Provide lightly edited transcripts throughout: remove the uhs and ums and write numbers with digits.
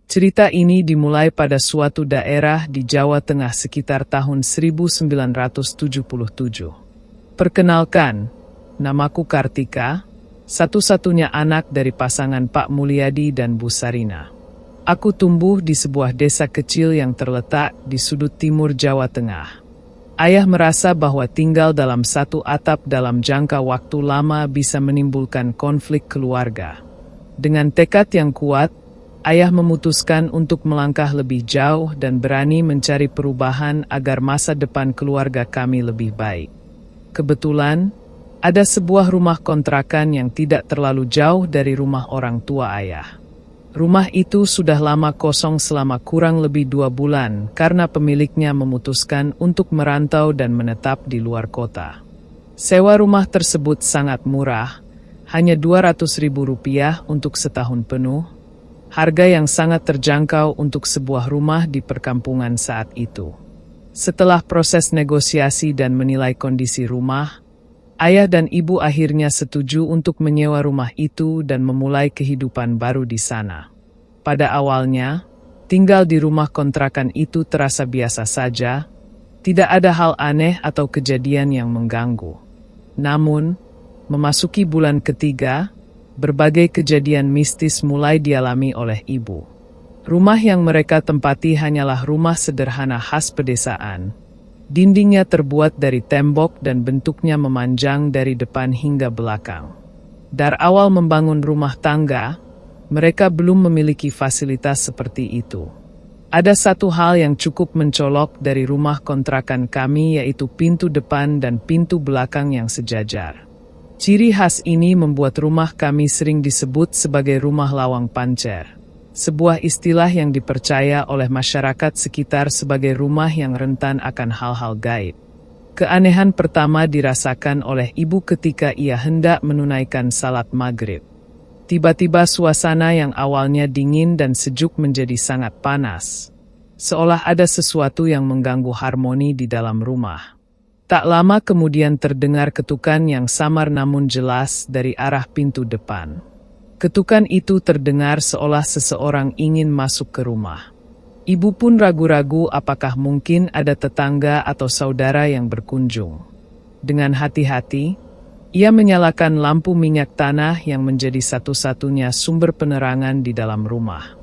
Cerita ini dimulai pada suatu daerah di Jawa Tengah sekitar tahun 1977. Perkenalkan, namaku Kartika, satu-satunya anak dari pasangan Pak Mulyadi dan Bu Sarina. Aku tumbuh di sebuah desa kecil yang terletak di sudut timur Jawa Tengah. Ayah merasa bahwa tinggal dalam satu atap dalam jangka waktu lama bisa menimbulkan konflik keluarga. Dengan tekad yang kuat, ayah memutuskan untuk melangkah lebih jauh dan berani mencari perubahan agar masa depan keluarga kami lebih baik. Kebetulan, ada sebuah rumah kontrakan yang tidak terlalu jauh dari rumah orang tua ayah. Rumah itu sudah lama kosong selama kurang lebih 2 bulan karena pemiliknya memutuskan untuk merantau dan menetap di luar kota. Sewa rumah tersebut sangat murah, hanya Rp200.000 untuk setahun penuh, harga yang sangat terjangkau untuk sebuah rumah di perkampungan saat itu. Setelah proses negosiasi dan menilai kondisi rumah, ayah dan ibu akhirnya setuju untuk menyewa rumah itu dan memulai kehidupan baru di sana. Pada awalnya, tinggal di rumah kontrakan itu terasa biasa saja, tidak ada hal aneh atau kejadian yang mengganggu. Namun, memasuki bulan ketiga, berbagai kejadian mistis mulai dialami oleh ibu. Rumah yang mereka tempati hanyalah rumah sederhana khas pedesaan. Dindingnya terbuat dari tembok dan bentuknya memanjang dari depan hingga belakang. Dari awal membangun rumah tangga, mereka belum memiliki fasilitas seperti itu. Ada satu hal yang cukup mencolok dari rumah kontrakan kami, yaitu pintu depan dan pintu belakang yang sejajar. Ciri khas ini membuat rumah kami sering disebut sebagai rumah lawang pancer, sebuah istilah yang dipercaya oleh masyarakat sekitar sebagai rumah yang rentan akan hal-hal gaib. Keanehan pertama dirasakan oleh ibu ketika ia hendak menunaikan salat maghrib. Tiba-tiba suasana yang awalnya dingin dan sejuk menjadi sangat panas, seolah ada sesuatu yang mengganggu harmoni di dalam rumah. Tak lama kemudian terdengar ketukan yang samar namun jelas dari arah pintu depan. Ketukan itu terdengar seolah seseorang ingin masuk ke rumah. Ibu pun ragu-ragu apakah mungkin ada tetangga atau saudara yang berkunjung. Dengan hati-hati, ia menyalakan lampu minyak tanah yang menjadi satu-satunya sumber penerangan di dalam rumah.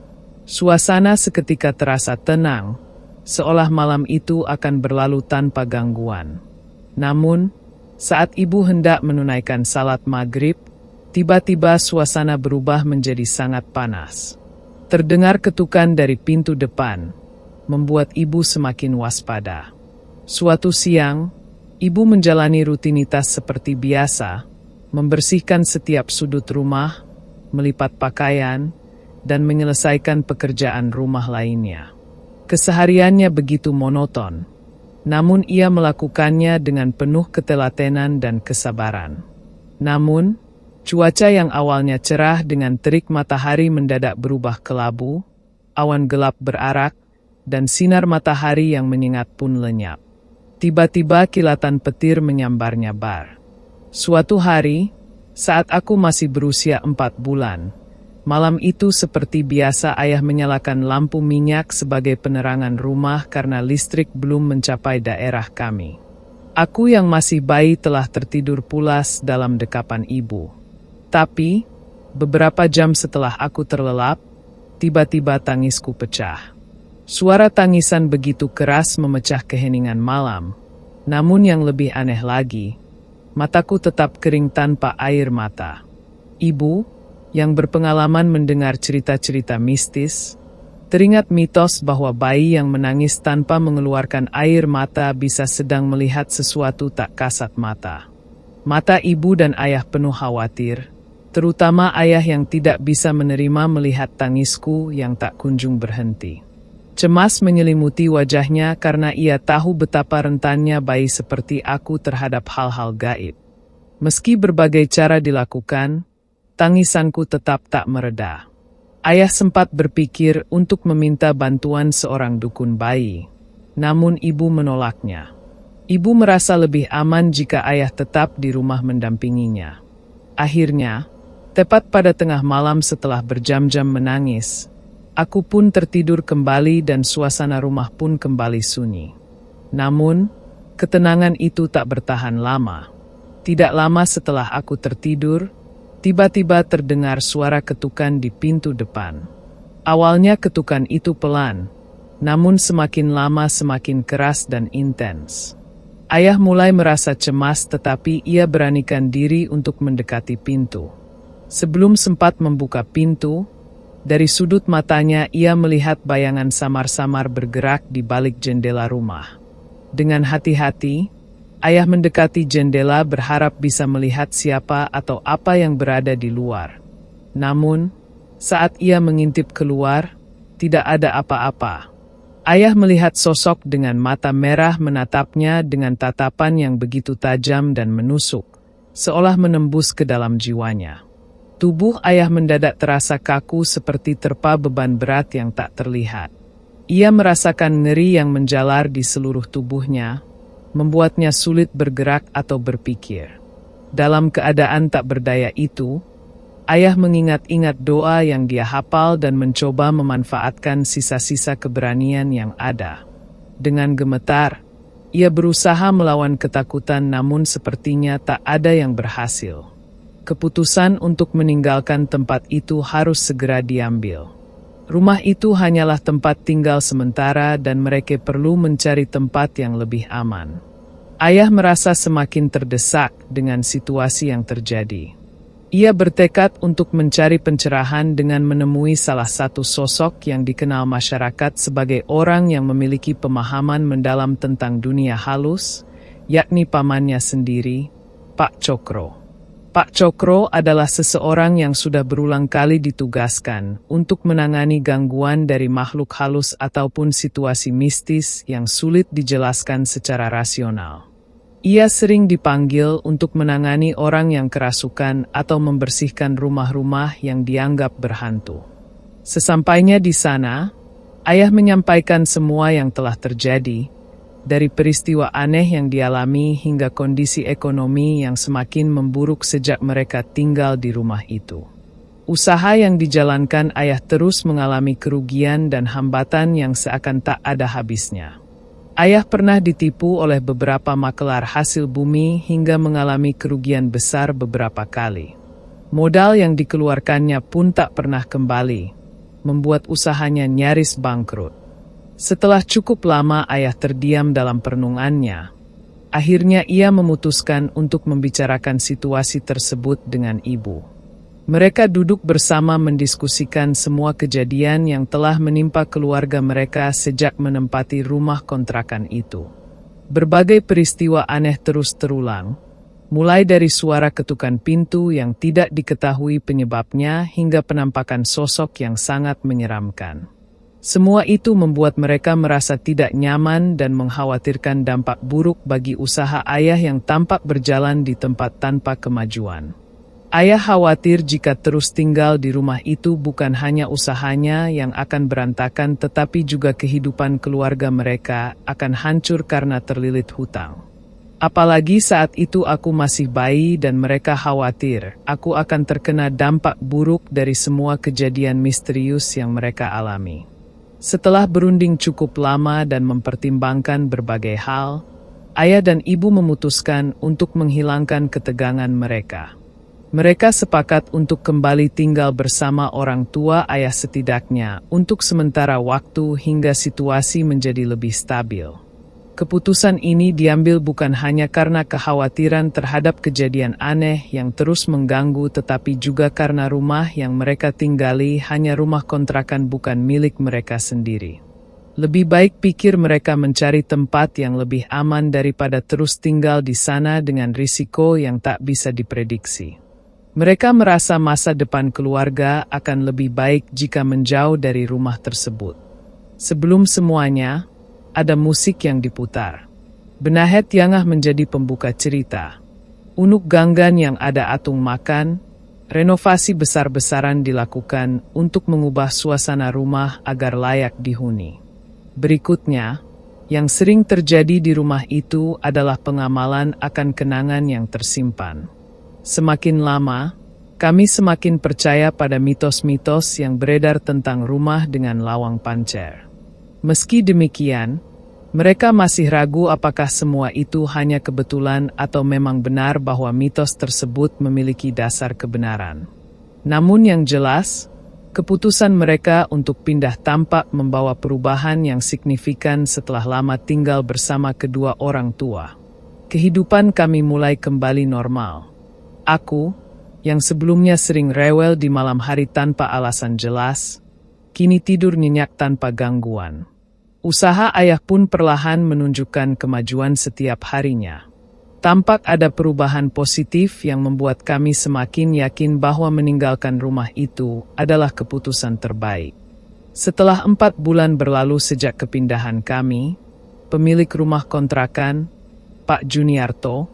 Suasana seketika terasa tenang, seolah malam itu akan berlalu tanpa gangguan. Namun, saat ibu hendak menunaikan salat maghrib, tiba-tiba suasana berubah menjadi sangat panas. Terdengar ketukan dari pintu depan, membuat ibu semakin waspada. Suatu siang, ibu menjalani rutinitas seperti biasa, membersihkan setiap sudut rumah, melipat pakaian, dan menyelesaikan pekerjaan rumah lainnya. Kesehariannya begitu monoton. Namun ia melakukannya dengan penuh ketelatenan dan kesabaran. Namun, cuaca yang awalnya cerah dengan terik matahari mendadak berubah kelabu, awan gelap berarak, dan sinar matahari yang menyengat pun lenyap. Tiba-tiba kilatan petir menyambar-nyabar. Suatu hari, saat aku masih berusia 4 bulan, malam itu seperti biasa ayah menyalakan lampu minyak sebagai penerangan rumah karena listrik belum mencapai daerah kami. Aku yang masih bayi telah tertidur pulas dalam dekapan ibu. Tapi, beberapa jam setelah aku terlelap, tiba-tiba tangisku pecah. Suara tangisan begitu keras memecah keheningan malam. Namun yang lebih aneh lagi, mataku tetap kering tanpa air mata. Ibu, yang berpengalaman mendengar cerita-cerita mistis, teringat mitos bahwa bayi yang menangis tanpa mengeluarkan air mata bisa sedang melihat sesuatu tak kasat mata. Mata ibu dan ayah penuh khawatir, terutama ayah yang tidak bisa menerima melihat tangisku yang tak kunjung berhenti. Cemas menyelimuti wajahnya karena ia tahu betapa rentannya bayi seperti aku terhadap hal-hal gaib. Meski berbagai cara dilakukan, tangisanku tetap tak mereda. Ayah sempat berpikir untuk meminta bantuan seorang dukun bayi, namun ibu menolaknya. Ibu merasa lebih aman jika ayah tetap di rumah mendampinginya. Akhirnya, tepat pada tengah malam setelah berjam-jam menangis, aku pun tertidur kembali dan suasana rumah pun kembali sunyi. Namun, ketenangan itu tak bertahan lama. Tidak lama setelah aku tertidur, tiba-tiba terdengar suara ketukan di pintu depan. Awalnya ketukan itu pelan, namun semakin lama semakin keras dan intens. Ayah mulai merasa cemas tetapi ia beranikan diri untuk mendekati pintu. Sebelum sempat membuka pintu, dari sudut matanya ia melihat bayangan samar-samar bergerak di balik jendela rumah. Dengan hati-hati, ayah mendekati jendela berharap bisa melihat siapa atau apa yang berada di luar. Namun, saat ia mengintip keluar, tidak ada apa-apa. Ayah melihat sosok dengan mata merah menatapnya dengan tatapan yang begitu tajam dan menusuk, seolah menembus ke dalam jiwanya. Tubuh ayah mendadak terasa kaku seperti terpa beban berat yang tak terlihat. Ia merasakan nyeri yang menjalar di seluruh tubuhnya, membuatnya sulit bergerak atau berpikir. Dalam keadaan tak berdaya itu, ayah mengingat-ingat doa yang dia hafal dan mencoba memanfaatkan sisa-sisa keberanian yang ada. Dengan gemetar, ia berusaha melawan ketakutan namun sepertinya tak ada yang berhasil. Keputusan untuk meninggalkan tempat itu harus segera diambil. Rumah itu hanyalah tempat tinggal sementara dan mereka perlu mencari tempat yang lebih aman. Ayah merasa semakin terdesak dengan situasi yang terjadi. Ia bertekad untuk mencari pencerahan dengan menemui salah satu sosok yang dikenal masyarakat sebagai orang yang memiliki pemahaman mendalam tentang dunia halus, yakni pamannya sendiri, Pak Cokro. Pak Cokro adalah seseorang yang sudah berulang kali ditugaskan untuk menangani gangguan dari makhluk halus ataupun situasi mistis yang sulit dijelaskan secara rasional. Ia sering dipanggil untuk menangani orang yang kerasukan atau membersihkan rumah-rumah yang dianggap berhantu. Sesampainya di sana, ayah menyampaikan semua yang telah terjadi, dari peristiwa aneh yang dialami hingga kondisi ekonomi yang semakin memburuk sejak mereka tinggal di rumah itu. Usaha yang dijalankan ayah terus mengalami kerugian dan hambatan yang seakan tak ada habisnya. Ayah pernah ditipu oleh beberapa makelar hasil bumi hingga mengalami kerugian besar beberapa kali. Modal yang dikeluarkannya pun tak pernah kembali, membuat usahanya nyaris bangkrut. Setelah cukup lama ayah terdiam dalam perenungannya, akhirnya ia memutuskan untuk membicarakan situasi tersebut dengan ibu. Mereka duduk bersama mendiskusikan semua kejadian yang telah menimpa keluarga mereka sejak menempati rumah kontrakan itu. Berbagai peristiwa aneh terus terulang, mulai dari suara ketukan pintu yang tidak diketahui penyebabnya hingga penampakan sosok yang sangat menyeramkan. Semua itu membuat mereka merasa tidak nyaman dan mengkhawatirkan dampak buruk bagi usaha ayah yang tampak berjalan di tempat tanpa kemajuan. Ayah khawatir jika terus tinggal di rumah itu bukan hanya usahanya yang akan berantakan tetapi juga kehidupan keluarga mereka akan hancur karena terlilit hutang. Apalagi saat itu aku masih bayi dan mereka khawatir aku akan terkena dampak buruk dari semua kejadian misterius yang mereka alami. Setelah berunding cukup lama dan mempertimbangkan berbagai hal, ayah dan ibu memutuskan untuk menghilangkan ketegangan mereka. Mereka sepakat untuk kembali tinggal bersama orang tua ayah setidaknya untuk sementara waktu hingga situasi menjadi lebih stabil. Keputusan ini diambil bukan hanya karena kekhawatiran terhadap kejadian aneh yang terus mengganggu tetapi juga karena rumah yang mereka tinggali hanya rumah kontrakan bukan milik mereka sendiri. Lebih baik pikir mereka mencari tempat yang lebih aman daripada terus tinggal di sana dengan risiko yang tak bisa diprediksi. Mereka merasa masa depan keluarga akan lebih baik jika menjauh dari rumah tersebut. Sebelum semuanya, ada musik yang diputar. Benahet Yangah menjadi pembuka cerita. Unuk ganggan yang ada atung makan, renovasi besar-besaran dilakukan untuk mengubah suasana rumah agar layak dihuni. Berikutnya, yang sering terjadi di rumah itu adalah pengamalan akan kenangan yang tersimpan. Semakin lama, kami semakin percaya pada mitos-mitos yang beredar tentang rumah dengan lawang pancer. Meski demikian, mereka masih ragu apakah semua itu hanya kebetulan atau memang benar bahwa mitos tersebut memiliki dasar kebenaran. Namun yang jelas, keputusan mereka untuk pindah tampak membawa perubahan yang signifikan setelah lama tinggal bersama kedua orang tua. Kehidupan kami mulai kembali normal. Aku, yang sebelumnya sering rewel di malam hari tanpa alasan jelas, kini tidur nyenyak tanpa gangguan. Usaha ayah pun perlahan menunjukkan kemajuan setiap harinya. Tampak ada perubahan positif yang membuat kami semakin yakin bahwa meninggalkan rumah itu adalah keputusan terbaik. Setelah 4 bulan berlalu sejak kepindahan kami, pemilik rumah kontrakan, Pak Juniarto,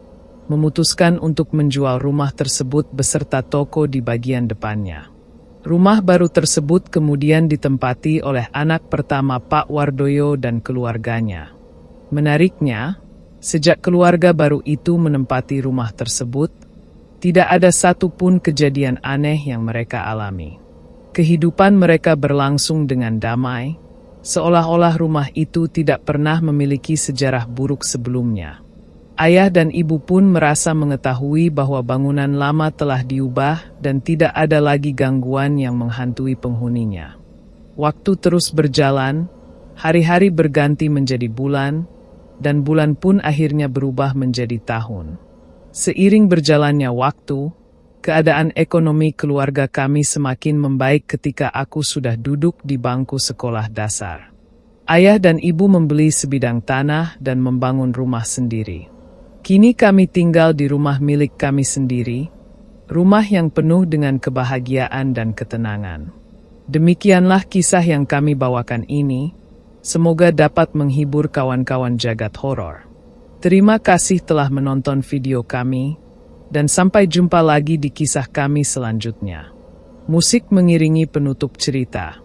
memutuskan untuk menjual rumah tersebut beserta toko di bagian depannya. Rumah baru tersebut kemudian ditempati oleh anak pertama Pak Wardoyo dan keluarganya. Menariknya, sejak keluarga baru itu menempati rumah tersebut, tidak ada satupun kejadian aneh yang mereka alami. Kehidupan mereka berlangsung dengan damai, seolah-olah rumah itu tidak pernah memiliki sejarah buruk sebelumnya. Ayah dan ibu pun merasa mengetahui bahwa bangunan lama telah diubah dan tidak ada lagi gangguan yang menghantui penghuninya. Waktu terus berjalan, hari-hari berganti menjadi bulan, dan bulan pun akhirnya berubah menjadi tahun. Seiring berjalannya waktu, keadaan ekonomi keluarga kami semakin membaik ketika aku sudah duduk di bangku sekolah dasar. Ayah dan ibu membeli sebidang tanah dan membangun rumah sendiri. Kini kami tinggal di rumah milik kami sendiri, rumah yang penuh dengan kebahagiaan dan ketenangan. Demikianlah kisah yang kami bawakan ini, semoga dapat menghibur kawan-kawan jagat horor. Terima kasih telah menonton video kami, dan sampai jumpa lagi di kisah kami selanjutnya. Musik mengiringi penutup cerita.